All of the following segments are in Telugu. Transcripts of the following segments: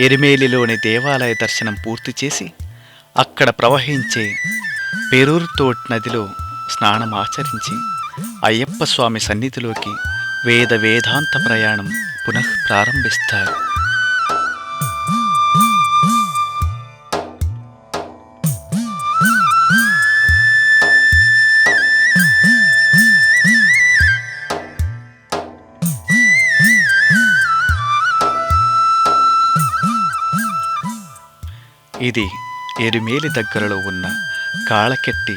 ఎరిమేలిలోని దేవాలయ దర్శనం పూర్తి చేసి అక్కడ ప్రవహించే పెరూర్తోట్ నదిలో స్నానమాచరించి అయ్యప్ప స్వామి సన్నిధిలోకి వేదాంత ప్రయాణం పునః ప్రారంభిస్తారు. ఇది ఎరిమేలి దగ్గరలో ఉన్న కాళకెట్టి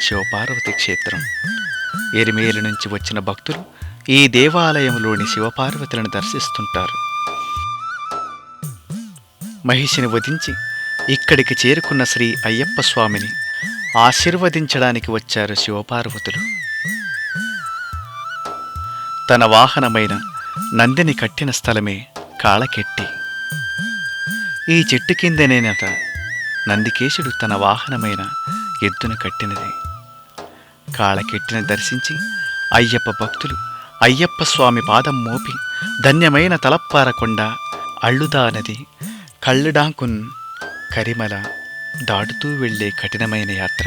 శివపార్వతి క్షేత్రం. ఎరిమేలి నుంచి వచ్చిన భక్తులు ఈ దేవాలయంలోని శివపార్వతులను దర్శిస్తుంటారు. మహిషిని వధించి ఇక్కడికి చేరుకున్న శ్రీ అయ్యప్ప స్వామిని ఆశీర్వదించడానికి వచ్చారు శివపార్వతులు. తన వాహనమైన నందిని కట్టిన స్థలమే కాళకెట్టి. ఈ చెట్టు కిందనేనట నందికేశుడు తన వాహనమైన ఎద్దును కట్టినది. కాళకెట్టిని దర్శించి అయ్యప్ప భక్తులు అయ్యప్ప స్వామి పాదం మోపి ధన్యమైన తలప్పారకొండ, అళ్ళుదా నది, కళ్ళుడాంకున్, కరిమల దాటుతూ వెళ్లే కఠినమైన యాత్ర.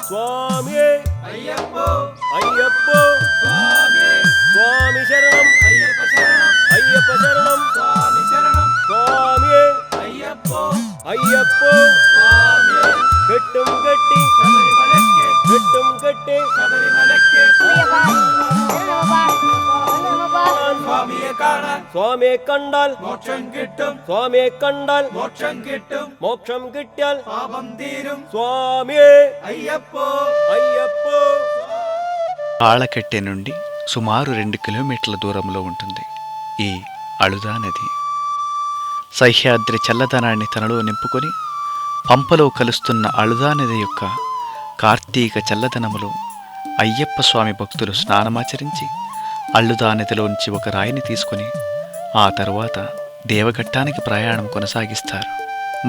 స్వామి అయ్యప్ప అయ్యప్ప స్వామి శరణం అయ్యప్ప శరణం అయ్యప్ప శరణం స్వామి శరణం స్వామి అయ్యప్ప అయ్యప్ప స్వామి గట్టం గట్టి శబరిమలక్కే గట్టం గట్టి శబరిమలక్కే സ്വാമിയെ കാണാൻ സ്വാമിയെ കണ്ടാൽ മോക്ഷം കിട്ടും സ്വാമിയെ കണ്ടാൽ മോക്ഷം കിട്ടും മോക്ഷം കിട്ടിയാൽ പാപം തീരും സ്വാമിയേ అయ్యప్పో అయ్యప్పో. కాళకెట్టె నుండి సుమారు 2 కిలోమీటర్ల దూరంలో ఉంటుంది ఈ అళుదా నది. సహ్యాద్రి చల్లదనాన్ని తనలో నింపుకొని పంపలో కలుస్తున్న అళుదా నది యొక్క కార్తీక చల్లదనములో అయ్యప్ప స్వామి భక్తులు స్నానమాచరించి అళ్ళుదా నదిలోంచి ఒక రాయిని తీసుకుని ఆ తరువాత దేవఘట్టానికి ప్రయాణం కొనసాగిస్తారు.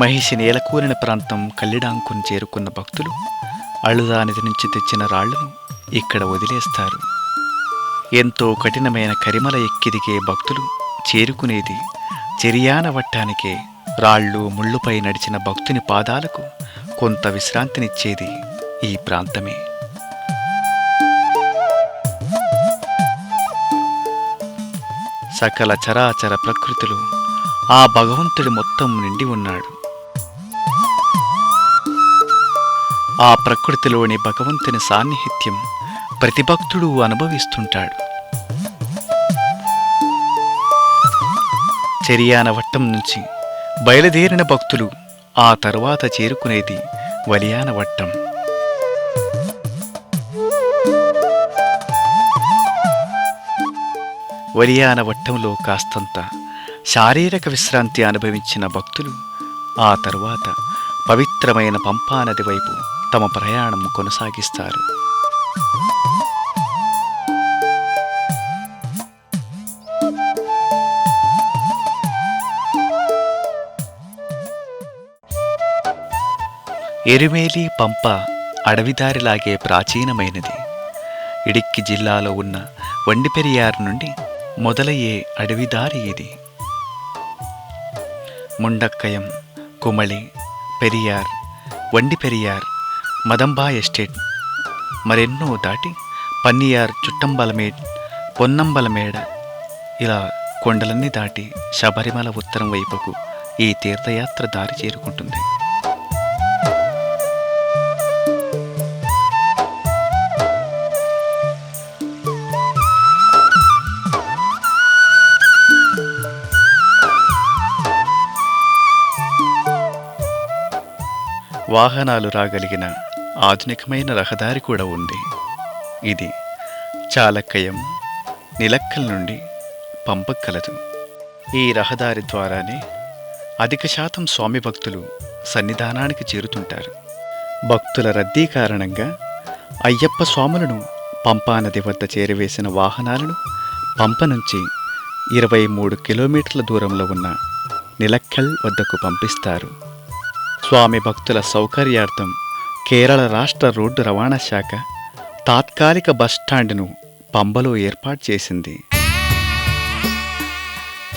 మహిషి నేలకూలిన ప్రాంతం కళ్ళిడాంకును చేరుకున్న భక్తులు అళ్ళుదా నది నుంచి తెచ్చిన రాళ్లను ఇక్కడ వదిలేస్తారు. ఎంతో కఠినమైన కరిమల ఎక్కిదిగే భక్తులు చేరుకునేది చెరియానవట్టానికే. రాళ్ళు ముళ్ళుపై నడిచిన భక్తుని పాదాలకు కొంత విశ్రాంతినిచ్చేది ఈ ప్రాంతమే. సకల చరాచర ప్రకృతిలో ఆ భగవంతుడి మొత్తం నిండి ఉన్నాడు. ఆ ప్రకృతిలోని భగవంతుని సాన్నిహిత్యం ప్రతి భక్తుడు అనుభవిస్తుంటాడు. చెరియానవట్టం నుంచి బయలుదేరిన భక్తులు ఆ తరువాత చేరుకునేది వలియానవట్టం. వలియానవట్టంలో కాస్తంత శారీరక విశ్రాంతి అనుభవించిన భక్తులు ఆ తరువాత పవిత్రమైన పంపానది వైపు తమ ప్రయాణం కొనసాగిస్తారు. ఎరిమేలి పంప అడవిదారిలాగే ప్రాచీనమైనది. ఇడిక్కి జిల్లాలో ఉన్న వండిపెరియార్ నుండి మొదలయ్యే అడవిదారి ఇది. ముండక్కయం, కుమళి, పెరియార్, వండిపెరియార్, మదంబా ఎస్టేట్ మరెన్నో దాటి పన్నియార్, చుట్టంబలమేడ్, పొన్నంబలమేడ ఇలా కొండలన్నీ దాటి శబరిమల ఉత్తరం వైపుకు ఈ తీర్థయాత్ర దారి చేరుకుంటుంది. వాహనాలు రాగలిగిన ఆధునికమైన రహదారి కూడా ఉంది. ఇది చాలక్కయం, నిలక్కల్ నుండి పంపక్కలదు. ఈ రహదారి ద్వారానే అధిక శాతం స్వామి భక్తులు సన్నిధానానికి చేరుతుంటారు. భక్తుల రద్దీ కారణంగా అయ్యప్ప స్వాములను పంపానది వద్ద చేరవేసిన వాహనాలను పంప నుంచి 23 కిలోమీటర్ల దూరంలో ఉన్న నిలక్కల్ వద్దకు పంపిస్తారు. స్వామి భక్తుల సౌకర్యార్థం కేరళ రాష్ట్ర రోడ్డు రవాణా శాఖ తాత్కాలిక బస్టాండ్ను పంబలో ఏర్పాటు చేసింది.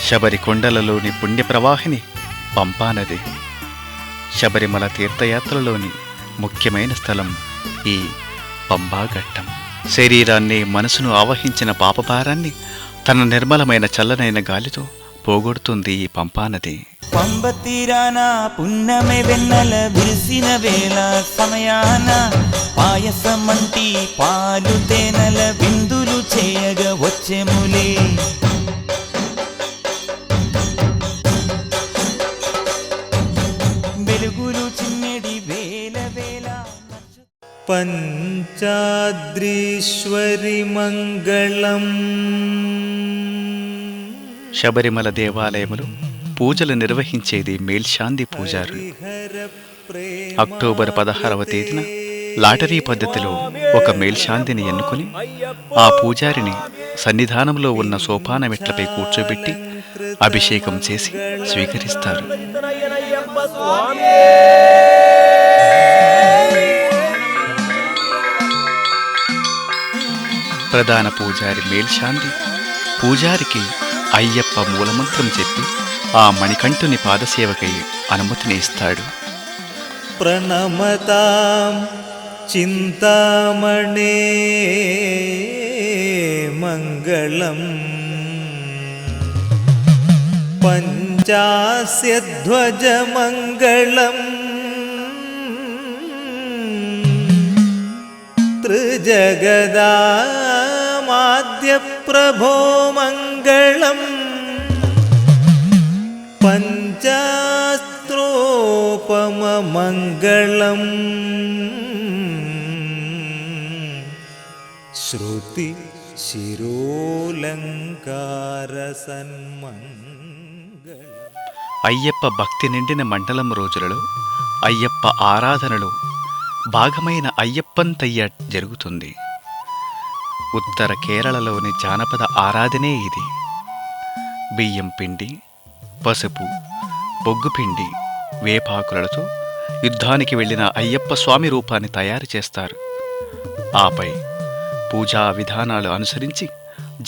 శబరి కొండలలోని పుణ్యప్రవాహిని పంపానది. శబరిమల తీర్థయాత్రలోని ముఖ్యమైన స్థలం ఈ పంబాఘట్టం. శరీరాన్ని మనసును ఆవహించిన పాపభారాన్ని తన నిర్మలమైన చల్లనైన గాలితో పోగొడుతుంది ఈ పంపానది. పంబ తీరాన పున్నమె వెన్నెల విరిసిన వేళ సమయాన పాయసమంటి పాలు తేనెల విందులు చేయగా వచ్చెములే. వెలుగులు చిన్నెడి వేల వేల పంచాద్రీశ్వరి మంగళం. శబరిమల దేవాలయములు పూజలు నిర్వహించేది మేల్శాంతి పూజారులు. అక్టోబర్ 16వ తేదీన లాటరీ పద్ధతిలో ఒక మేల్శాంతిని ఎన్నుకుని ఆ పూజారిని సన్నిధానంలో ఉన్న సోపాన మెట్లపై కూర్చోబెట్టి అభిషేకం చేసి స్వీకరిస్తారు. ప్రధాన పూజారి మేల్శాంతి పూజారికి అయ్యప్ప మూలమంత్రం చెప్పి ఆ మణికంఠుని పాదసేవకై అనుమతిని ఇస్తాడు. ప్రణమతాం చింతామణే మంగళం పంచాస్యధ్వజ మంగళం త్రిజగదామాద్య ప్రభో మంగళం పంచాస్త్రోపమ మంగళం శృతి శిరోలంకార సన్మంగళం. అయ్యప్ప భక్తి నిండిన మండలం రోజులలో అయ్యప్ప ఆరాధనలో భాగమైన అయ్యప్పంతయ్య జరుగుతుంది. ఉత్తర కేరళలోని జానపద ఆరాధనే ఇది. బియ్యం పిండి, పసుపు, బొగ్గుపిండి, వేపాకులతో యుద్ధానికి వెళ్ళిన అయ్యప్ప స్వామి రూపాన్ని తయారు చేస్తారు. ఆపై పూజా విధానాలు అనుసరించి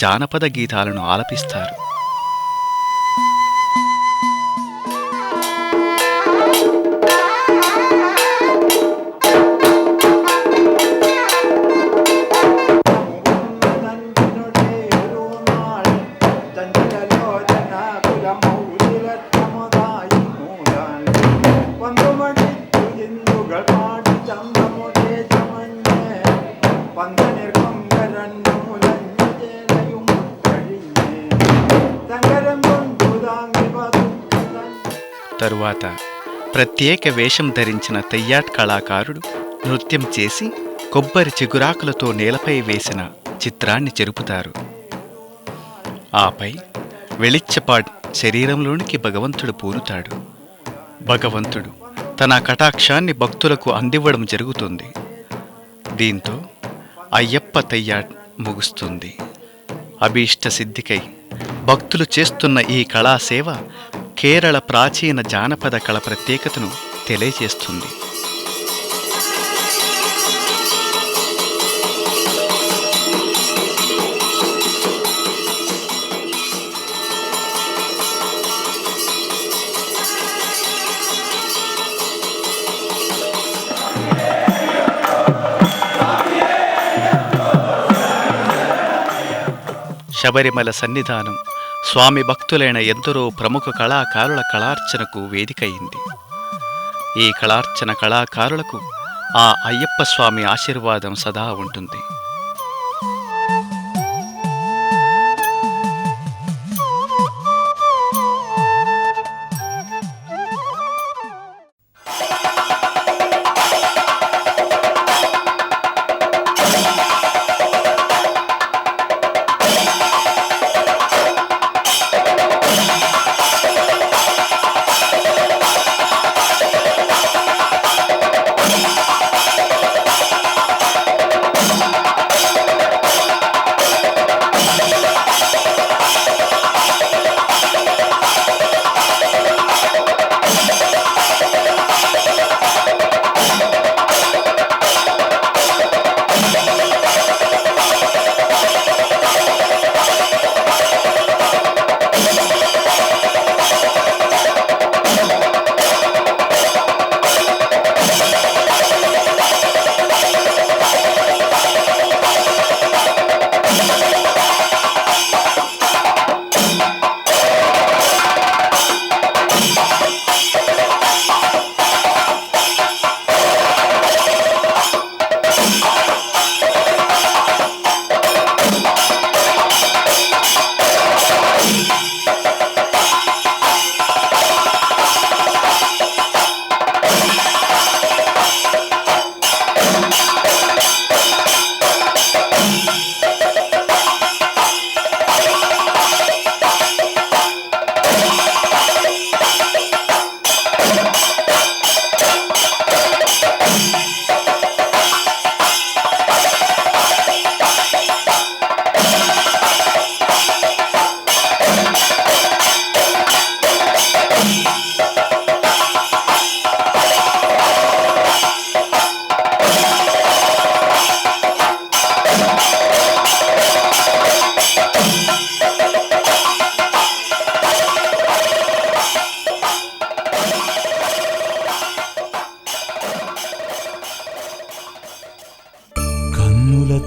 జానపద గీతాలను ఆలపిస్తారు. తరువాత ప్రత్యేక వేషం ధరించిన తెయ్యాట్ కళాకారుడు నృత్యం చేసి కొబ్బరి చిగురాకులతో నేలపై వేసిన చిత్రాన్ని చెరుపుతారు. ఆపై వెలిచ్చపాట్ శరీరంలోనికి భగవంతుడు పూనుతాడు. భగవంతుడు తన కటాక్షాన్ని భక్తులకు అందివ్వడం జరుగుతుంది. దీంతో అయ్యప్ప తెయ్యాట్ ముగుస్తుంది. అభీష్ట సిద్ధికై భక్తులు చేస్తున్న ఈ కళాసేవ కేరళ ప్రాచీన జానపద కళ ప్రత్యేకతను తెలియజేస్తుంది. శబరిమల సన్నిధానం స్వామి భక్తులైన ఎందరో ప్రముఖ కళాకారుల కళార్చనకు వేదికయింది. ఈ కళార్చన కళాకారులకు ఆ అయ్యప్ప స్వామి ఆశీర్వాదం సదా ఉంటుంది.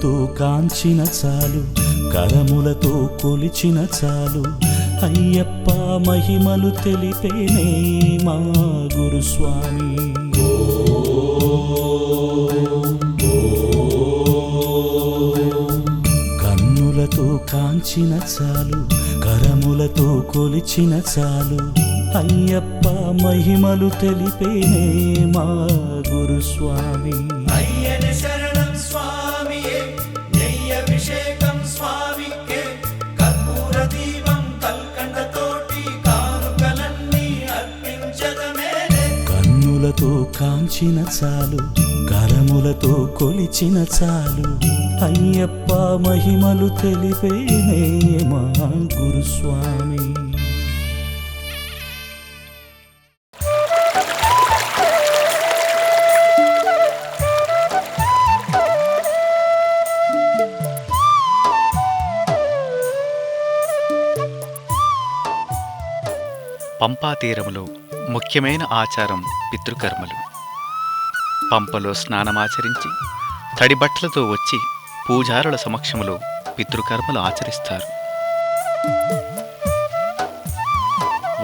కన్నులతో కాంచిన చాలు, కరములతో కొలిచిన చాలు, అయ్యప్ప మహిమలు తెలిపేనే మా గురుస్వామి. కన్నులతో కాంచిన చాలు, కరములతో కొలిచిన చాలు, అయ్యప్ప మహిమలు తెలిపేనే మా గురుస్వామి. అయ్యని శరణం స్వామియే, నెయ్యభిషేకం స్వామికే, కర్పూర దీపం కల్కండతోటి కానుకలన్నీ అర్పించదమేనే. కన్నులతో కాంచిన చాలు, కరములతో కొలిచిన చాలు, అయ్యప్ప మహిమలు తెలిపేనే మా గురుస్వామి. పంపా తీరములో ముఖ్యమైన ఆచారం పితృకర్మలు. పంపలో స్నానమాచరించి తడి బట్టలతో వచ్చి పూజారుల సమక్షంలో పితృకర్మలు ఆచరిస్తారు.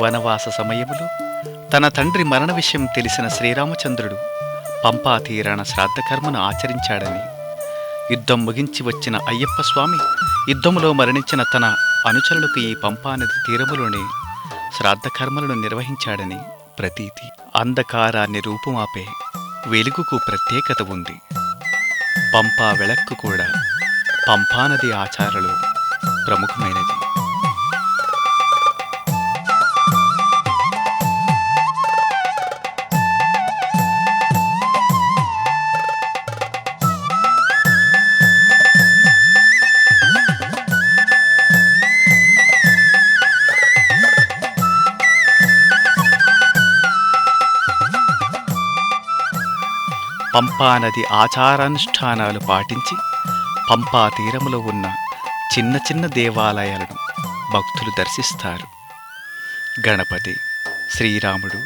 వనవాస సమయములో తన తండ్రి మరణ విషయం తెలిసిన శ్రీరామచంద్రుడు పంపా తీరాన శ్రాద్ధకర్మను ఆచరించాడని, యుద్ధం ముగించి వచ్చిన అయ్యప్ప స్వామి యుద్ధములో మరణించిన తన అనుచరులకు ఈ పంపా నది తీరములోనే శ్రాద్ధకర్మలను నిర్వహించాడని ప్రతీతి. అంధకారాన్ని రూపుమాపే వెలుగుకు ప్రత్యేకత ఉంది. పంపా వెళక్కు కూడా పంపానది ఆచారాలు ప్రముఖమైనది. పంపానది ఆచారానుష్ఠానాలు పాటించి పంపా తీరములో ఉన్న చిన్న చిన్న దేవాలయాలను భక్తులు దర్శిస్తారు. గణపతి, శ్రీరాముడు,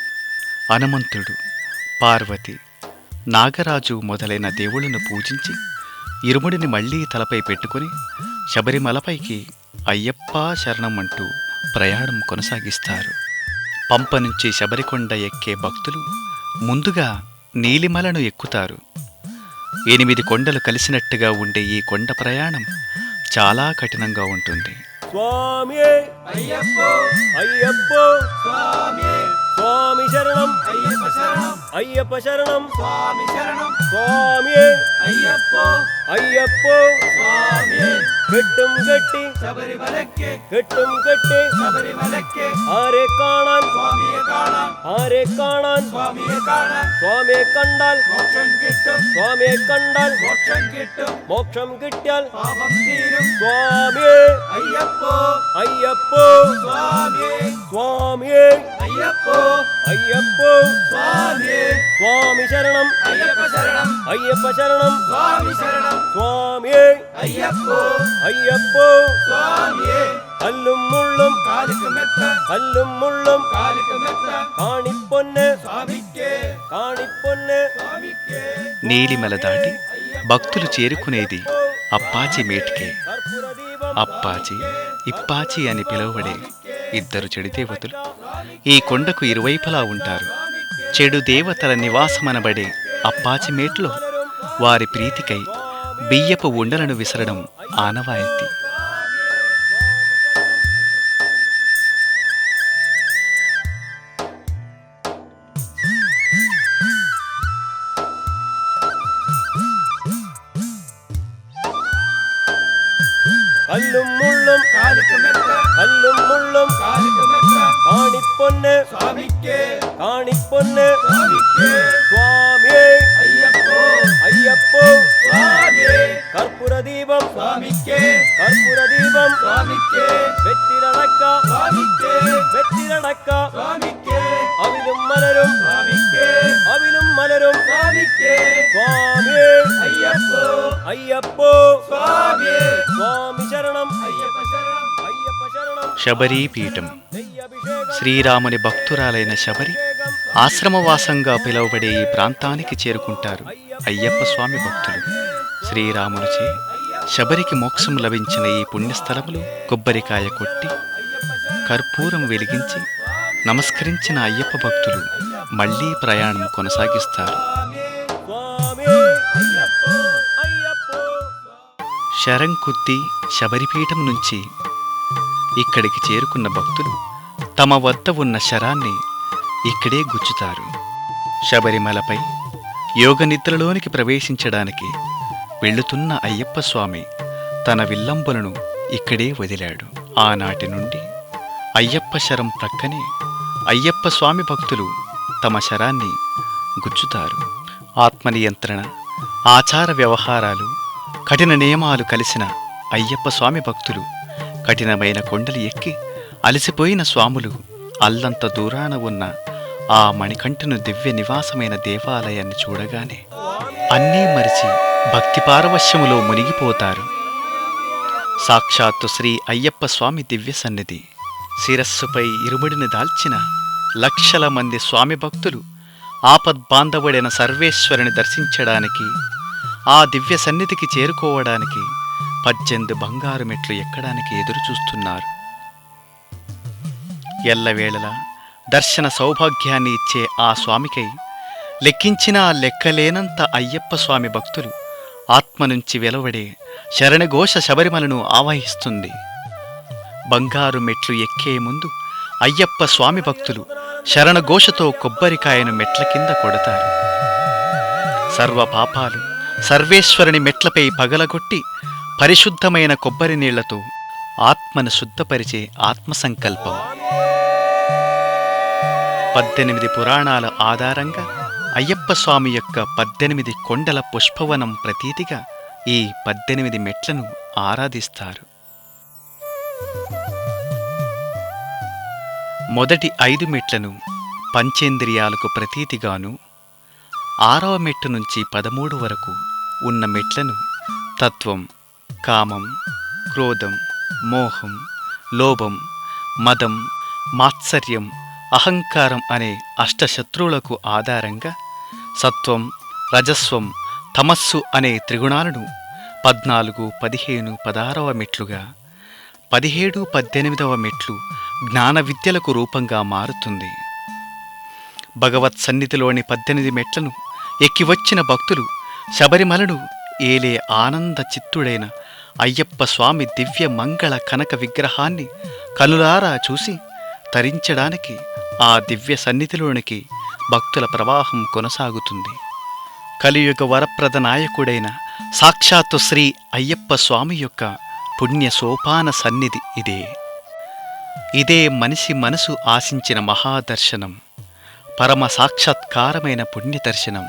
హనుమంతుడు, పార్వతి, నాగరాజు మొదలైన దేవుళ్ళను పూజించి ఇరుముడిని మళ్లీ తలపై పెట్టుకుని శబరిమలపైకి అయ్యప్ప శరణం అంటూ ప్రయాణం కొనసాగిస్తారు. పంప నుంచి శబరికొండ ఎక్కే భక్తులు ముందుగా నీలిమలను ఎక్కుతారు. 8 కొండలు కలిసినట్టుగా ఉండే ఈ కొండ ప్రయాణం చాలా కఠినంగా ఉంటుంది. స్వామి అయ్యప్పో అయ్యప్పో స్వామి స్వామి శరణం అయ్యప్ప శరణం అయ్యప్ప శరణం స్వామి శరణం స్వామి అయ్యప్పో అయ్యప్పో స్వామి കെട്ടും കെട്ടി ശബരിമലയ്ക്ക് കെട്ടും കെട്ടി ശബരിമലയ്ക്ക് ആരെ കാണാൻ സ്വാമിയെ കാണാൻ ആരെ കാണാൻ സ്വാമിയെ കാണാൻ സ്വാമിയെ കണ്ടാൽ മോക്ഷം കിട്ടും സ്വാമിയെ കണ്ടാൽ മോക്ഷം കിട്ടും മോക്ഷം കിട്ടിയാൽ പാപം തീരും സ്വാമിയെ അയ്യപ്പോ അയ്യപ്പോ സ്വാമിയെ സ്വാമിയെ അയ്യപ്പോ അയ്യപ്പോ സ്വാമിയെ സ്വാമി ശരണം അയ്യപ്പ ശരണം അയ്യപ്പ ശരണം സ്വാമി ശരണം സ്വാമിയെ അയ്യപ്പോ അയ്യപ്പോ സ്വാമിയേ കല്ലും മുള്ളും കാലിക്ക് മെത്ത കല്ലും മുള്ളും കാലിക്ക് മെത്ത കാണിപ്പൊന്ന് സ്വാമിക്കേ കാണിപ്പൊന്ന് സ്വാമിക്കേ. నీలిమల దాటి భక్తులు చేరుకునేది అప్పాచి మేటికే. అప్పాచి, ఇప్పాచి అని పిలువబడే 2 చెడు దేవతలు ఈ కొండకు ఇరువైపులా ఉంటారు. చెడు దేవతల నివాసమనబడే అప్పాచి మేట్లో వారి ప్రీతికై బియ్యపు ఉండలను విసరడం ఆనవాయితీ. കല്ലും മുള്ളും കാലിക്ക് മെത്ത കല്ലും മുള്ളും കാലിക്ക് മെത്ത കാണിപ്പൊന്ന് സ്വാമിക്കേ കാണിപ്പൊന്ന് സ്വാമിക്കേ സ്വാമിയേ അയ്യപ്പോ അയ്യപ്പോ സ്വാമിയേ കർപ്പൂര ദീപം സ്വാമിക്കേ കർപ്പൂര ദീപം സ്വാമിക്കേ വെറ്റിലടക്ക സ്വാമിക്കേ വെറ്റിലടക്ക സ്വാമിക്കേ അവിലും മലരും സ്വാമിക്കേ അവിലും മലരും സ്വാമിക്കേ സ്വാമിയേ അയ്യപ്പോ അയ്യപ്പോ സ്വാമിയേ സ്വാമി శరణం అయ్యప్ప శరణం అయ్యప్ప శరణం. శబరీపీఠం శ్రీరాముని భక్తురాలైన శబరి ఆశ్రమవాసంగా పిలువబడే ఈ ప్రాంతానికి చేరుకుంటారు అయ్యప్ప స్వామి భక్తులు. శ్రీరామునిచే శబరికి మోక్షం లభించిన ఈ పుణ్యస్థలములో కొబ్బరికాయ కొట్టి కర్పూరం వెలిగించి నమస్కరించిన అయ్యప్ప భక్తులు మళ్లీ ప్రయాణం కొనసాగిస్తారు. స్వామి అయ్యప్పో శరంకుత్తి శబరిపీఠం నుంచి ఇక్కడికి చేరుకున్న భక్తులు తమ వద్ద ఉన్న శరాన్ని ఇక్కడే గుచ్చుతారు. శబరిమలపై యోగనిద్రలోనికి ప్రవేశించడానికి వెళుతున్న అయ్యప్ప స్వామి తన విల్లంబులను ఇక్కడే వదిలాడు. ఆనాటి నుండి అయ్యప్ప శరం ప్రక్కనే అయ్యప్ప స్వామి భక్తులు తమ శరాన్ని గుచ్చుతారు. ఆత్మనియంత్రణ, ఆచార వ్యవహారాలు, కఠిన నియమాలు కలిసిన అయ్యప్ప స్వామి భక్తులు కఠినమైన కొండలు ఎక్కి అలసిపోయిన స్వాములు అల్లంత దూరాన ఉన్న ఆ మణికంఠను దివ్య నివాసమైన దేవాలయాన్ని చూడగానే అన్నీ మరిచి భక్తి పారవశ్యములో మునిగిపోతారు. సాక్షాత్తు శ్రీ అయ్యప్ప స్వామి దివ్య సన్నిధి. శిరస్సుపై ఇరుముడిని దాల్చిన లక్షల మంది స్వామి భక్తులు ఆపద్బాంధవుడైన సర్వేశ్వరుని దర్శించడానికి, ఆ దివ్య సన్నిధికి చేరుకోవడానికి 18 బంగారు మెట్లు ఎక్కడానికి ఎదురుచూస్తున్నారు. ఎల్లవేళలా దర్శన సౌభాగ్యాన్ని ఇచ్చే ఆ స్వామికై లెక్కించినా లెక్కలేనంత అయ్యప్ప స్వామి భక్తులు ఆత్మ నుంచి వెలువడే శరణఘోష శబరిమలను ఆవాహిస్తుంది. బంగారు మెట్లు ఎక్కే ముందు అయ్యప్ప స్వామి భక్తులు శరణఘోషతో కొబ్బరికాయను మెట్ల కింద కొడతారు. సర్వ పాపాలు సర్వేశ్వరుని మెట్లపై పగలగొట్టి పరిశుద్ధమైన కొబ్బరి నీళ్లతో ఆత్మను శుద్ధపరిచే ఆత్మసంకల్పం. 18 పురాణాల ఆధారంగా అయ్యప్ప స్వామి యొక్క 18 కొండల పుష్పవనం ప్రతీతిగా ఈ 18 మెట్లను ఆరాధిస్తారు. మొదటి 5 మెట్లను పంచేంద్రియాలకు ప్రతీతిగాను, 6వ మెట్టు నుంచి 13 వరకు ఉన్న మెట్లను తత్వం, కామం, క్రోధం, మోహం, లోభం, మదం, మాత్సర్యం, అహంకారం అనే అష్టశత్రువులకు ఆధారంగా సత్వం, రజస్వం, తమస్సు అనే త్రిగుణాలను 14, 15, 16వ మెట్లుగా, 17, 18వ మెట్లు జ్ఞాన విద్యలకు రూపంగా మారుతుంది. భగవత్ సన్నిధిలోని 18 మెట్లను ఎక్కివచ్చిన భక్తులు శబరిమలను ఏలే ఆనంద చిత్తుడైన అయ్యప్ప స్వామి దివ్య మంగళ కనక విగ్రహాన్ని కనులారా చూసి తరించడానికి ఆ దివ్య సన్నిధిలోనికి భక్తుల ప్రవాహం కొనసాగుతుంది. కలియుగ వరప్రద నాయకుడైన సాక్షాత్తు శ్రీ అయ్యప్ప స్వామి యొక్క పుణ్య సోపాన సన్నిధి ఇదే మనిషి మనసు ఆశించిన మహాదర్శనం, పరమ సాక్షాత్కారమైన పుణ్యదర్శనం.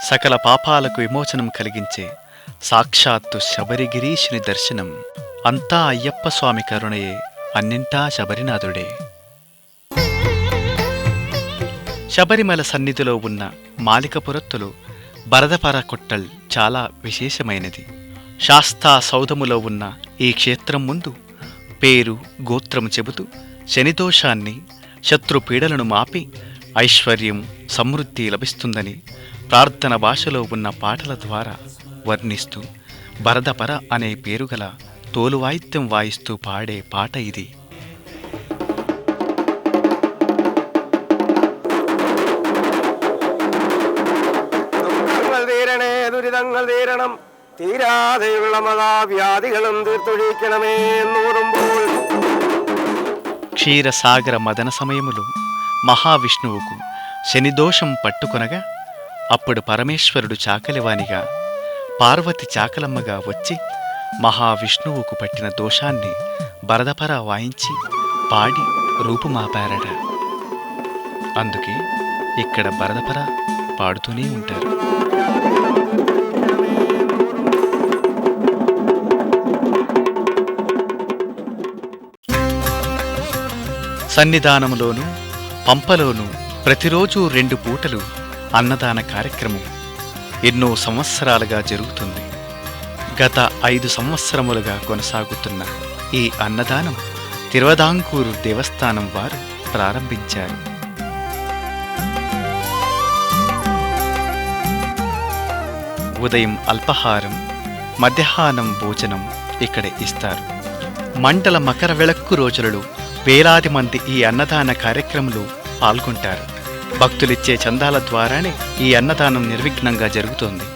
సకల పాపాలకు విమోచనం కలిగించే సాక్షాత్తు శబరిగిరీశుని దర్శనం. అంతా అయ్యప్ప స్వామి కరుణయే, అన్నింటా శబరినాథుడే. శబరిమల సన్నిధిలో ఉన్న మాలికపురత్తులో బరదపర కొట్టల్ చాలా విశేషమైనది. శాస్తా సౌధములో ఉన్న ఈ క్షేత్రం ముందు పేరు, గోత్రము చెబుతూ శనిదోషాన్ని, శత్రుపీడలను మాపి ఐశ్వర్యం, సమృద్ధి లభిస్తుందని ప్రార్థన భాషలో ఉన్న పాటల ద్వారా వర్ణిస్తూ బరదపర అనే పేరుగల తోలువాయిద్యం వాయిస్తూ పాడే పాట ఇది. ദുരിതങ്ങൾ തീരണം, തീരാതെയുള്ള മതാവ്യാധികളും തീർത്തൊഴിക്കണമേ എന്നൂറുമ്പോൾ క్షీరసాగర మదన సమయములో మహావిష్ణువుకు శనిదోషం పట్టుకొనగా అప్పుడు పరమేశ్వరుడు చాకలివానిగా, పార్వతి చాకలమ్మగా వచ్చి మహావిష్ణువుకు పట్టిన దోషాన్ని బరదపర వాయించి పాడి రూపుమాపారట. అందుకే ఇక్కడ బరదపర పాడుతూనే ఉంటారు. సన్నిధానములోనూ పంపలోనూ ప్రతిరోజు 2 పూటలు అన్నదాన కార్యక్రమం ఎన్నో సంవత్సరాలుగా జరుగుతుంది. గత 5 సంవత్సరములుగా కొనసాగుతున్న ఈ అన్నదానం తిరువిదాంకూరు దేవస్థానం వారు ప్రారంభించారు. ఉదయం అల్పాహారం, మధ్యాహ్నం భోజనం ఇక్కడ ఇస్తారు. మండల మకర విళక్కు రోజులలో వేలాది మంది ఈ అన్నదాన కార్యక్రమంలో పాల్గొంటారు. భక్తులిచ్చే చందాల ద్వారానే ఈ అన్నదానం నిర్విఘ్నంగా జరుగుతోంది.